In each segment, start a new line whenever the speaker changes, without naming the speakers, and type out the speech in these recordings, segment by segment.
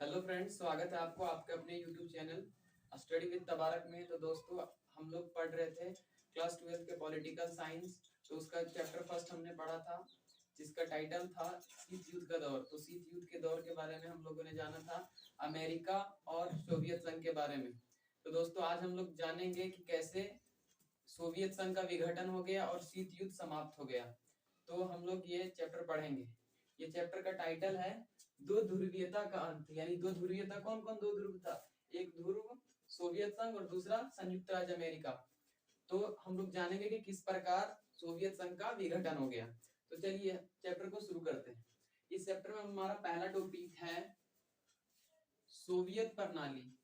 Hello friends, स्वागत है आपको आपके अपने यूट्यूब चैनल स्टडी विद तबारक में। तो दोस्तों, हम लोग पढ़ रहे थे क्लास 12 के पॉलिटिकल साइंस। तो उसका चैप्टर फर्स्ट हमने पढ़ा था, जिसका टाइटल था शीत युद्ध का दौर। तो शीत युद्ध के दौर के बारे में हम लोगों ने जाना था, अमेरिका और सोवियत संघ के बारे में। तो दोस्तों, आज हम लोग जानेंगे कि कैसे सोवियत संघ का विघटन हो गया और शीत युद्ध समाप्त हो गया। तो हम लोग ये चैप्टर पढ़ेंगे। ये चैप्टर का टाइटल है दो ध्रुवीयता का अंत। यानी दो ध्रुवीयता, कौन कौन दो ध्रुव था? एक ध्रुव सोवियत संघ और दूसरा संयुक्त राज्य अमेरिका। तो हम लोग जानेंगे कि किस प्रकार सोवियत संघ का विघटन हो गया। तो चलिए चैप्टर को शुरू करते हैं। इस चैप्टर में हमारा पहला टॉपिक है सोवियत प्रणाली।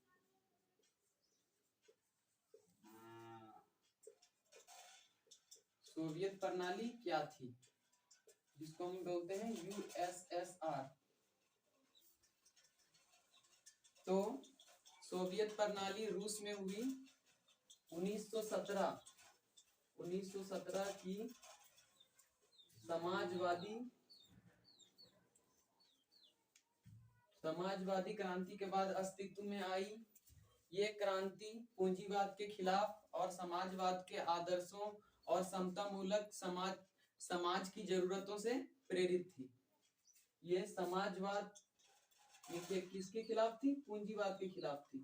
सोवियत प्रणाली क्या थी, जिसको हम बोलते हैं यूएसएसआर। तो सोवियत प्रणाली रूस में हुई 1917 की समाजवादी क्रांति के बाद अस्तित्व में आई। ये क्रांति पूंजीवाद के खिलाफ और समाजवाद के आदर्शों और समतामूलक समाज की जरूरतों से प्रेरित थी। ये समाजवाद ये किसके खिलाफ थी? पूंजीवाद के खिलाफ थी।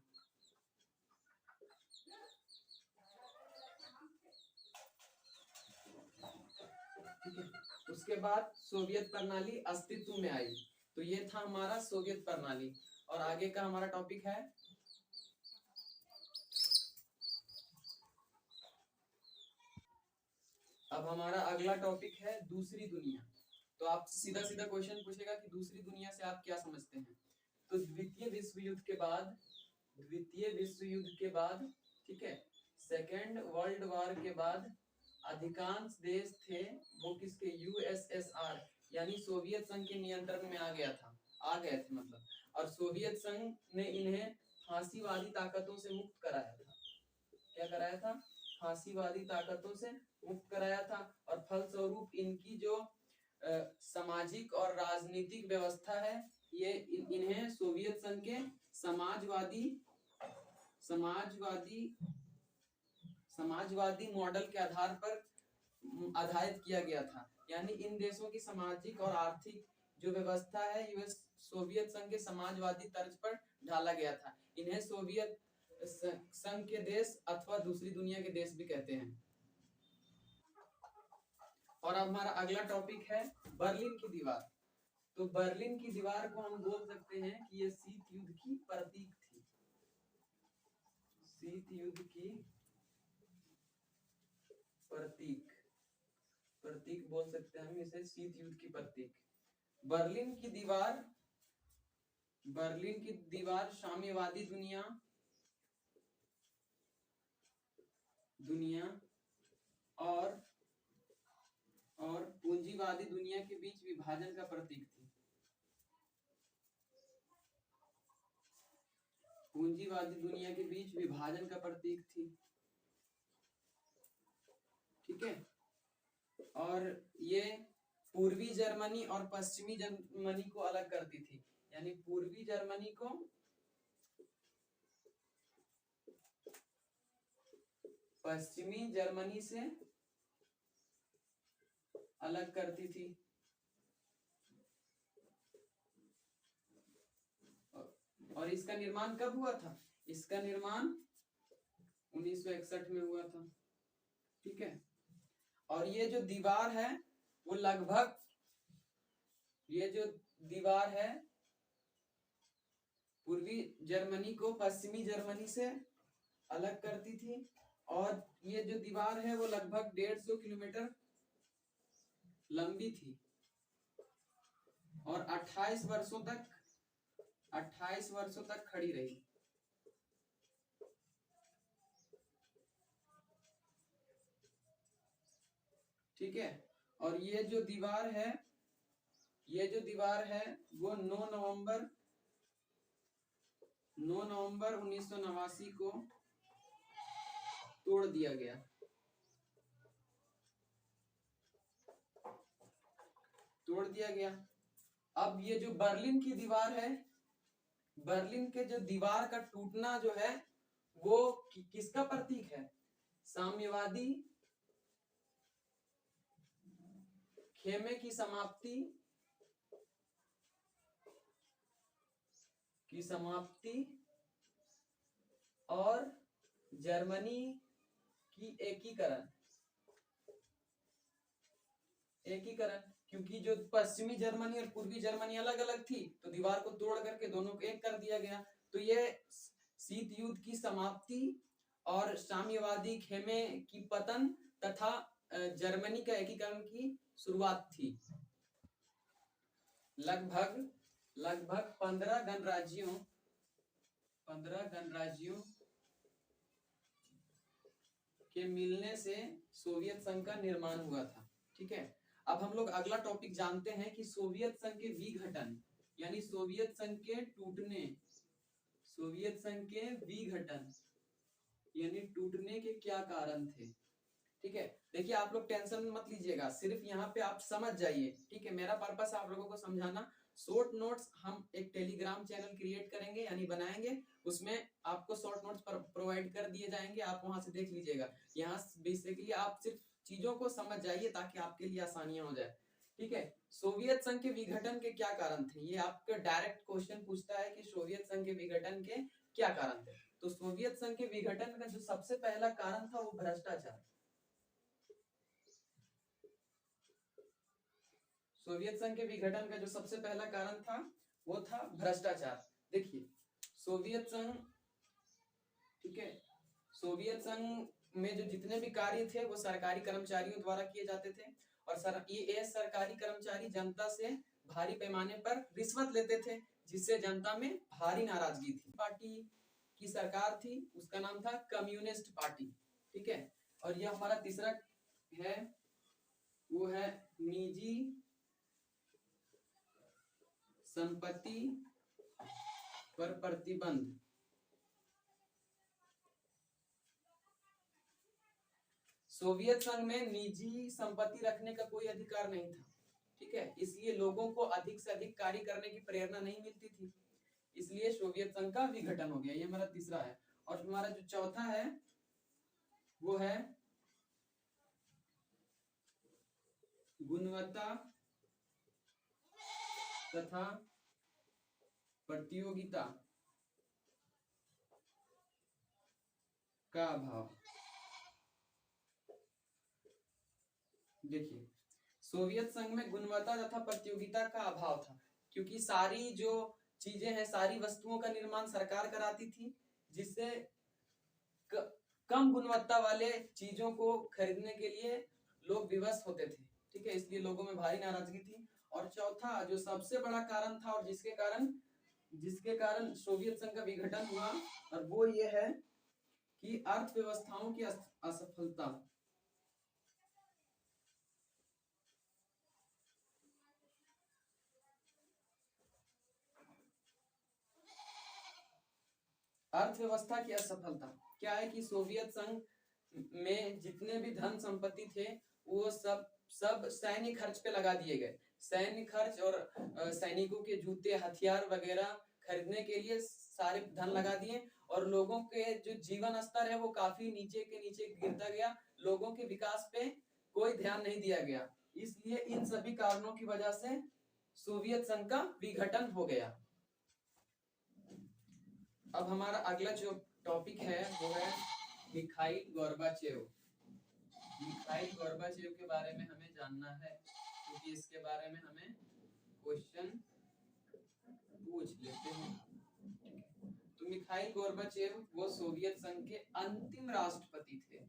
ठीक है। उसके बाद सोवियत प्रणाली अस्तित्व में आई। तो ये था हमारा सोवियत प्रणाली। और आगे का हमारा टॉपिक है अब हमारा अगला टॉपिक है दूसरी दुनिया। तो आपसे सीधा सीधा क्वेश्चन पूछेगा कि दूसरी दुनिया से आप क्या समझते हैं। तो द्वितीय विश्व युद्ध के बाद, ठीक है, सेकेंड वर्ल्ड वॉर के बाद अधिकांश देश थे वो किसके? यूएसएसआर यानी सोवियत संघ के नियंत्रण में आ गए थे मतलब। और सोवियत संघ ने इन्हें फांसीवादी ताकतों से मुक्त कराया था। क्या कराया था? फांसीवादी ताकतों से मुक्त कराया था। और फलस्वरूप इनकी जो सामाजिक और राजनीतिक व्यवस्था है, ये इन्हें सोवियत संघ के समाजवादी मॉडल के आधार पर आधारित किया गया था। यानी इन देशों की सामाजिक और आर्थिक जो व्यवस्था है, यूएस सोवियत संघ के समाजवादी तर्ज पर ढाला गया था। इन्हें सोवियत संघ के देश अथवा दूसरी दुनिया के देश भी कहते हैं। और अब हमारा अगला टॉपिक है बर्लिन की दीवार। तो बर्लिन की दीवार को हम बोल सकते हैं कि ये शीत युद्ध की प्रतीक थी। शीत युद्ध की प्रतीक बोल सकते हैं हम इसे, शीत युद्ध की प्रतीक। बर्लिन की दीवार साम्यवादी दुनिया और पूंजीवादी दुनिया के बीच विभाजन का प्रतीक थी। पूंजीवादी दुनिया के बीच विभाजन का प्रतीक थी। ठीक है। और ये पूर्वी जर्मनी और पश्चिमी जर्मनी को अलग करती थी। यानी पूर्वी जर्मनी को पश्चिमी जर्मनी से अलग करती थी। और इसका निर्माण कब हुआ था? इसका निर्माण 1961 में हुआ था। ठीक है। और ये जो दीवार है वो लगभग, ये जो दीवार है पूर्वी जर्मनी को पश्चिमी जर्मनी से अलग करती थी। और ये जो दीवार है वो लगभग 150 किलोमीटर लंबी थी और 28 वर्षों तक खड़ी रही। ठीक है। और ये जो दीवार है वो 9 नवंबर 1989 को तोड़ दिया गया। अब ये जो बर्लिन की दीवार है, बर्लिन के जो दीवार का टूटना जो है वो किसका प्रतीक है? साम्यवादी खेमे की समाप्ति और जर्मनी की एकीकरण। क्योंकि जो पश्चिमी जर्मनी और पूर्वी जर्मनी अलग अलग थी तो दीवार को तोड़ करके दोनों को एक कर दिया गया। तो ये शीत युद्ध की समाप्ति और साम्यवादी खेमे की पतन तथा जर्मनी का एकीकरण की शुरुआत थी। लगभग 15 गणराज्यों के मिलने से सोवियत संघ का निर्माण हुआ था। ठीक है, अब हम लोग अगला टॉपिक जानते हैं कि सोवियत संघ के विघटन यानी सोवियत संघ के टूटने, सोवियत संघ के विघटन यानी टूटने के क्या कारण थे। ठीक है, देखिए आप लोग टेंशन मत लीजिएगा, सिर्फ यहाँ पे आप समझ जाइए। ठीक है, मेरा पर्पस आप लोगों को समझाना। शॉर्ट नोट्स हम एक टेलीग्राम चैनल क्रिएट करेंगे यानी बनाएंगे, उसमें आपको शॉर्ट नोट्स प्रोवाइड कर दिए जाएंगे, आप वहां से देख लीजिएगा। यहाँ बेसिकली आप सिर्फ चीजों को समझ जाइए ताकि आपके लिए आसानियां हो जाए। ठीक है, सोवियत संघ के विघटन के क्या कारण थे, ये आपका डायरेक्ट क्वेश्चन पूछता है कि सोवियत संघ के विघटन के क्या कारण थे। तो सोवियत संघ के विघटन का जो सबसे पहला कारण था वो भ्रष्टाचार। सोवियत संघ के विघटन का जो सबसे पहला कारण था वो था भ्रष्टाचार। देखिए सोवियत संघ, ठीक है, सोवियत संघ में जो जितने भी कार्य थे वो सरकारी कर्मचारियों द्वारा किए जाते थे और ये सरकारी कर्मचारी जनता से भारी पैमाने पर रिश्वत लेते थे, जिससे जनता में भारी नाराजगी थी। पार्टी की सरकार थी, उसका नाम था कम्युनिस्ट पार्टी। ठीक है, और यह हमारा तीसरा है, वो है निजी संपत्ति पर प्रतिबंध। सोवियत संघ में निजी संपत्ति रखने का कोई अधिकार नहीं था। ठीक है, इसलिए लोगों को अधिक से अधिक कार्य करने की प्रेरणा नहीं मिलती थी, इसलिए सोवियत संघ का विघटन हो गया। ये हमारा तीसरा है। और हमारा जो चौथा है वो है गुणवत्ता तथा प्रतियोगिता का अभाव। देखिए सोवियत संघ में गुणवत्ता तथा प्रतियोगिता का अभाव था, क्योंकि सारी जो चीजें हैं, सारी वस्तुओं का निर्माण सरकार कराती थी, जिससे कम गुणवत्ता वाले चीजों को खरीदने के लिए लोग विवश होते थे। ठीक है, इसलिए लोगों में भारी नाराजगी थी। और चौथा जो सबसे बड़ा कारण था और जिसके कारण सोवियत संघ का विघटन हुआ, और वो ये है कि अर्थव्यवस्थाओं की असफलता। अर्थव्यवस्था की असफलता क्या है कि सोवियत संघ में जितने भी धन संपत्ति थे वो सब सैन्य खर्च पे लगा दिए गए। सैन्य खर्च और सैनिकों के जूते हथियार वगैरह खरीदने के लिए सारे धन लगा दिए, और लोगों के जो जीवन स्तर है वो काफी नीचे के नीचे गिरता गया। लोगों के विकास पे कोई ध्यान नहीं दिया गया, इसलिए इन सभी कारणों की वजह से सोवियत संघ का विघटन हो गया। अब हमारा अगला जो टॉपिक है वो है मिखाइल गोर्बाचेव। मिखाइल गोर्बाचेव के बारे में हमें जानना है, क्योंकि इसके बारे में हमें क्वेश्चन पूछ लेते हैं। तो मिखाइल गोर्बाचेव वो सोवियत संघ के अंतिम राष्ट्रपति थे।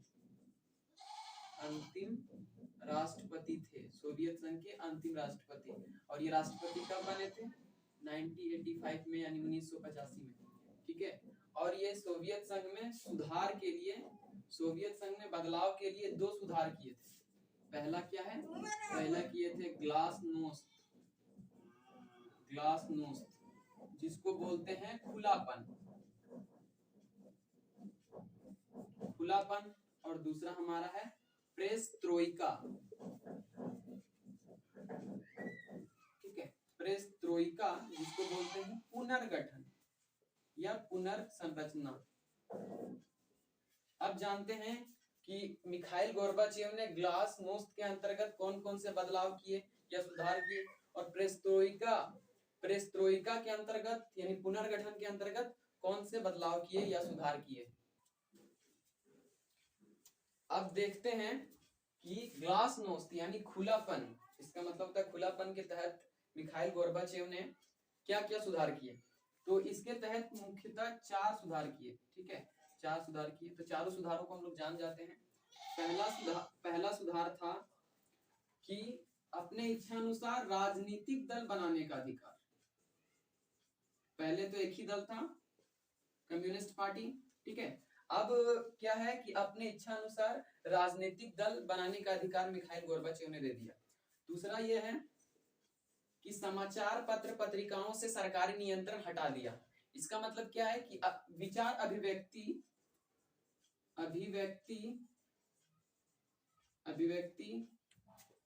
सोवियत संघ के अंतिम राष्ट्रपति। और ये राष्ट्रपति कब बने थे? 1985 में यानी 1985 में। ठीक है, और ये सोवियत संघ में सुधार के लिए, सोवियत संघ में बदलाव के लिए दो सुधार किए थे। पहला क्या है? पहला किए थे ग्लासनोस्त, जिसको बोलते हैं खुलापन। और दूसरा हमारा है प्रेस्ट्रोइका। ठीक है, प्रेस्ट्रोइका जिसको बोलते हैं पुनर्गठन। या पुनर्संरचना। अब जानते हैं कि मिखाइल गोर्बाचेव ने ग्लासनोस्ट के अंतर्गत कौन कौन से बदलाव किए या सुधार किए, और प्रेस्ट्रोइका के अंतर्गत यानी पुनर्गठन के अंतर्गत कौन से बदलाव किए या सुधार किए। अब देखते हैं कि ग्लासनोस्ट यानी खुलापन, इसका मतलब होता है खुलापन के तहत मिखाइल गोर्बाचेव ने क्या क्या सुधार किए। तो इसके तहत मुख्यतः 4 सुधार किए, ठीक है, 4 सुधार किए। तो चारों सुधारों को हम लोग जान जाते हैं। पहला सुधार था कि अपने इच्छानुसार राजनीतिक दल बनाने का अधिकार। पहले तो एक ही दल था, कम्युनिस्ट पार्टी, ठीक है। अब क्या है कि अपने इच्छानुसार राजनीतिक दल बनाने का अधिकार मिखाइल गोर्बाचेव ने दे दिया। दूसरा यह है कि समाचार पत्र पत्रिकाओं से सरकारी नियंत्रण हटा दिया। इसका मतलब क्या है कि विचार अभिव्यक्ति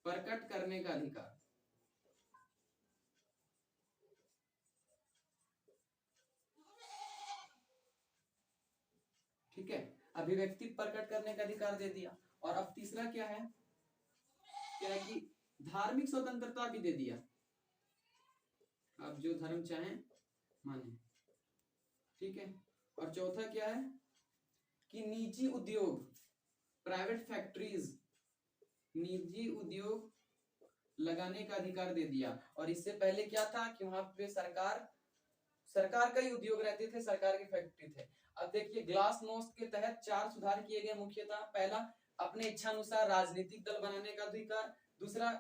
प्रकट करने का अधिकार, ठीक है, अभिव्यक्ति प्रकट करने का अधिकार दे दिया। और अब तीसरा क्या है कि धार्मिक स्वतंत्रता भी दे दिया, आप जो धर्म चाहें माने, ठीक है। और चौथा क्या है कि निजी उद्योग, प्राइवेट फैक्ट्रीज, निजी उद्योग लगाने का अधिकार दे दिया। और इससे पहले क्या था कि वहां पे सरकार का ही उद्योग रहते थे, सरकार की फैक्ट्री थे। अब देखिए ग्लासनोस्ट के तहत 4 सुधार किए गए मुख्यतः। पहला, अपने इच्छानुसार राजनीतिक दल बनाने का अधिकार। दूसरा,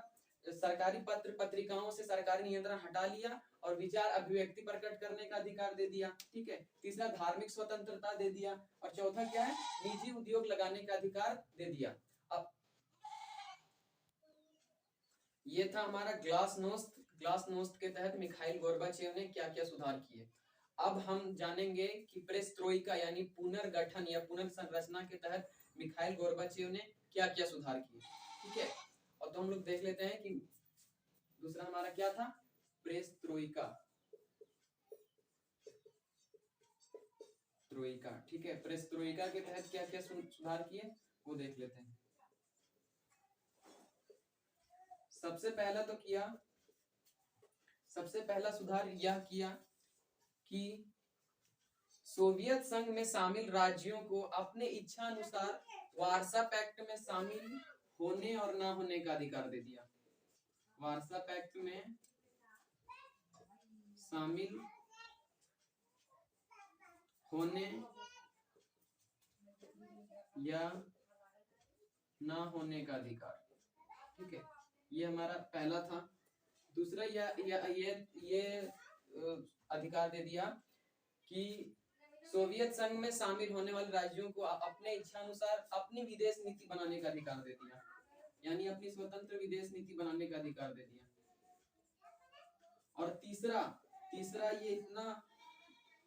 सरकारी पत्र पत्रिकाओं से सरकारी नियंत्रण हटा लिया और विचार अभिव्यक्ति प्रकट करने का अधिकार दे दिया, ठीक है। तीसरा, धार्मिक स्वतंत्रता दे दिया। और चौथा क्या है, निजी उद्योग लगाने का अधिकार दे दिया। अब ये था हमारा ग्लासनोस्ट के तहत मिखाइल गोर्बाचेव ने क्या क्या सुधार किए। अब हम जानेंगे कि पेरेस्ट्रोइका यानी पुनर्गठन या पुनर्संरचना के तहत मिखाइल गोर्बाचेव ने क्या क्या सुधार किए, ठीक है। और तो हम लोग देख लेते हैं कि दूसरा हमारा क्या था, पेरेस्ट्रोइका, ठीक है। पेरेस्ट्रोइका के तहत क्या क्या सुधार किए वो देख लेते हैं। सबसे पहला सुधार यह किया कि सोवियत संघ में शामिल राज्यों को अपने इच्छा अनुसार वार्सा पैक्ट में शामिल होने और ना होने का अधिकार दे दिया। वार्सा पैक्ट में शामिल होने या ना होने का अधिकार, ठीक है, ये हमारा पहला था। दूसरा ये अधिकार दे दिया कि सोवियत संघ में शामिल होने वाले राज्यों को अपने इच्छा अनुसार अपनी विदेश नीति बनाने का अधिकार दे दिया, यानी अपनी स्वतंत्र विदेश नीति बनाने का अधिकार दे दिया। और तीसरा ये इतना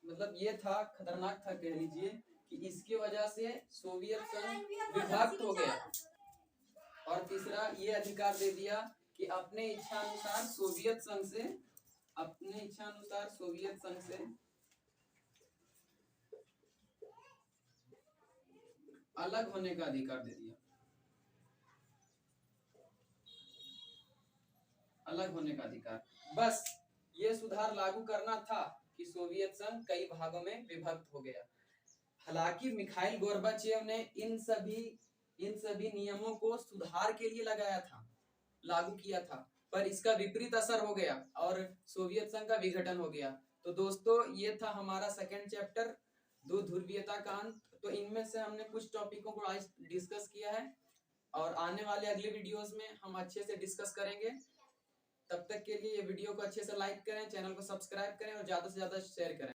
मतलब ये था, खतरनाक था कह लीजिए, कि इसके वजह से सोवियत संघ विभक्त हो गया। और तीसरा ये अधिकार दे दिया कि अपने इच्छा अनुसार सोवियत संघ से अलग होने का अधिकार दे दिया, अलग होने का अधिकार। बस ये सुधार लागू करना था कि सोवियत संघ कई भागों में विभक्त हो गया। हालांकि मिखाइल गोर्बाचेव ने इन सभी नियमों को सुधार के लिए लगाया था, लागू किया था, पर इसका विपरीत असर हो गया और सोवियत संघ का विघटन हो गया। तो दोस्तों ये था हमारा सेकंड चैप्टर, दो ध्रुवीयता का अंत। तो इनमें से हमने कुछ टॉपिकों को आज डिस्कस किया है और आने वाले अगले वीडियोस में हम अच्छे से डिस्कस करेंगे। तब तक के लिए ये वीडियो को अच्छे से लाइक करें, चैनल को सब्सक्राइब करें और ज्यादा से ज्यादा शेयर करें।